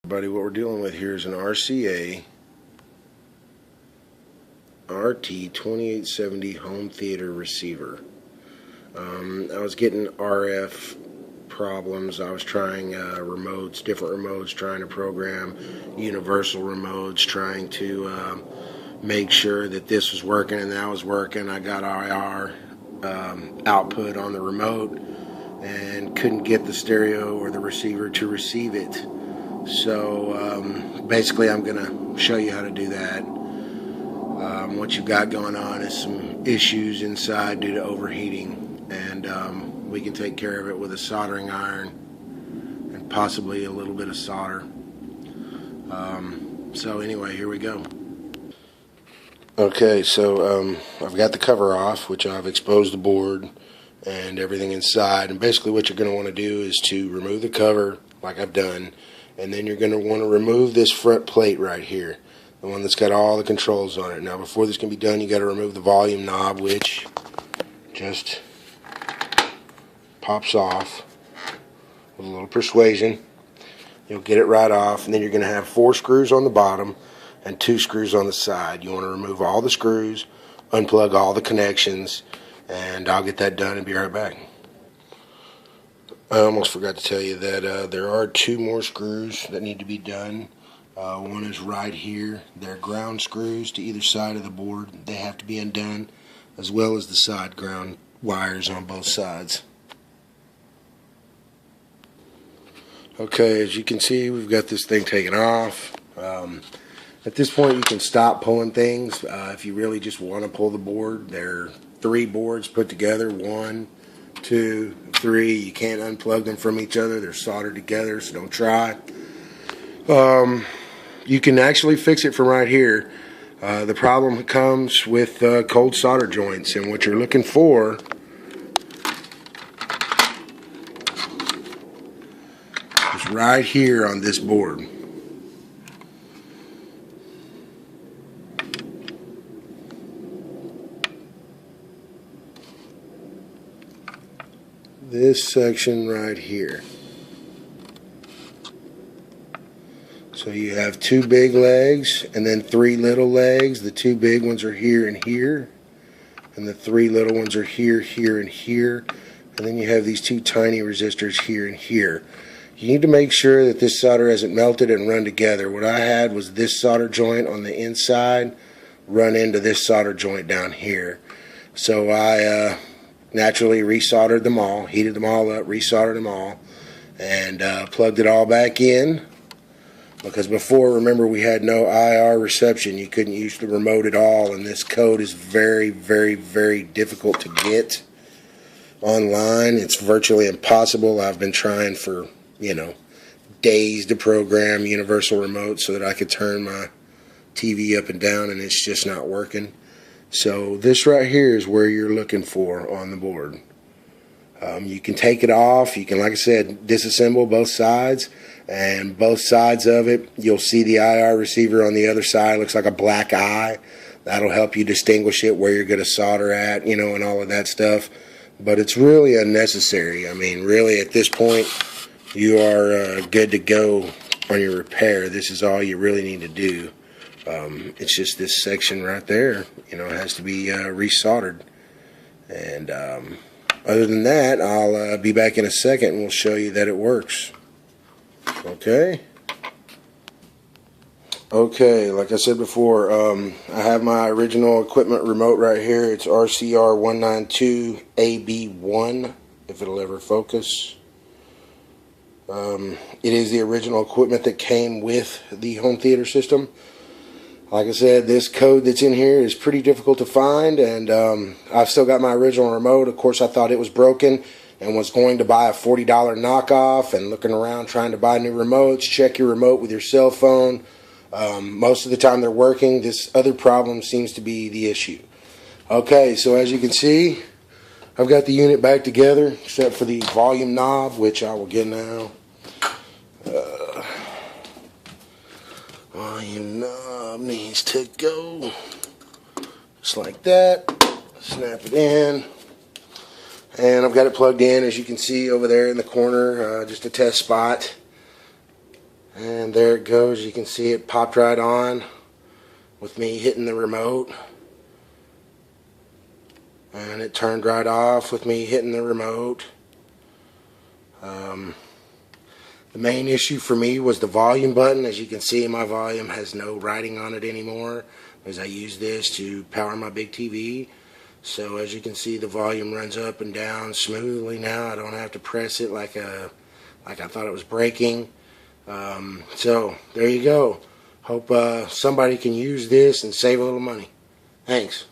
Buddy, what we're dealing with here is an Rca Rt2870 home theater receiver. I was getting RF problems. I was trying remotes, different remotes, trying to program universal remotes, trying to make sure that this was working and that was working. I got IR output on the remote and couldn't get the stereo or the receiver to receive it. So basically I'm going to show you how to do that. What you've got going on is some issues inside due to overheating, and we can take care of it with a soldering iron and possibly a little bit of solder. So anyway, here we go. Okay, so I've got the cover off, which I've exposed the board and everything inside, and basically what you're going to want to do is to remove the cover like I've done, and then you're going to want to remove this front plate right here, the one that's got all the controls on it. Now before this can be done, you got to remove the volume knob, which just pops off with a little persuasion. You'll get it right off, and then you're going to have 4 screws on the bottom and 2 screws on the side. You want to remove all the screws, unplug all the connections, and I'll get that done and be right back. I almost forgot to tell you that there are 2 more screws that need to be done. One is right here. They're ground screws to either side of the board. They have to be undone, as well as the side ground wires on both sides. Okay, as you can see, we've got this thing taken off. At this point, you can stop pulling things if you really just want to pull the board. There are 3 boards put together. 1, 2, 3. You can't unplug them from each other. They're soldered together, so don't try. You can actually fix it from right here. The problem comes with cold solder joints, and what you're looking for is right here on this board. This section right here. So you have 2 big legs and then 3 little legs. The 2 big ones are here and here, and the 3 little ones are here, here, and here. And then you have these 2 tiny resistors here and here. You need to make sure that this solder hasn't melted and run together. What I had was this solder joint on the inside run into this solder joint down here. So I naturally resoldered them all, heated them all up, resoldered them all, and plugged it all back in. Because before, remember, we had no IR reception. You couldn't use the remote at all, and this code is very, very, very difficult to get online. It's virtually impossible. I've been trying for, days to program universal remote so that I could turn my TV up and down, and it's just not working. So this right here is where you're looking for on the board. You can take it off. You can, like I said, disassemble both sides, and both sides of it, you'll see the IR receiver on the other side. Looks like a black eye. That'll help you distinguish it, where you're going to solder at, and all of that stuff. But it's really unnecessary. I mean, really, at this point, you are good to go on your repair. This is all you really need to do. It's just this section right there, has to be resoldered. And other than that, I'll be back in a second and we'll show you that it works. Okay, like I said before, I have my original equipment remote right here. It's Rca Rt2870 if it'll ever focus. It is the original equipment that came with the home theater system. Like I said, this code that's in here is pretty difficult to find, and I've still got my original remote. Of course, I thought it was broken and was going to buy a $40 knockoff, and looking around trying to buy new remotes. Check your remote with your cell phone. Most of the time they're working. This other problem seems to be the issue. Okay, so as you can see, I've got the unit back together except for the volume knob, which I will get now. Volume knob needs to go just like that. Snap it in. And I've got it plugged in, as you can see over there in the corner, just a test spot. And there it goes. You can see it popped right on with me hitting the remote. And it turned right off with me hitting the remote. The main issue for me was the volume button. As you can see, my volume has no writing on it anymore, because I use this to power my big TV. So as you can see, the volume runs up and down smoothly now. I don't have to press it like I thought it was breaking. So there you go. Hope somebody can use this and save a little money. Thanks.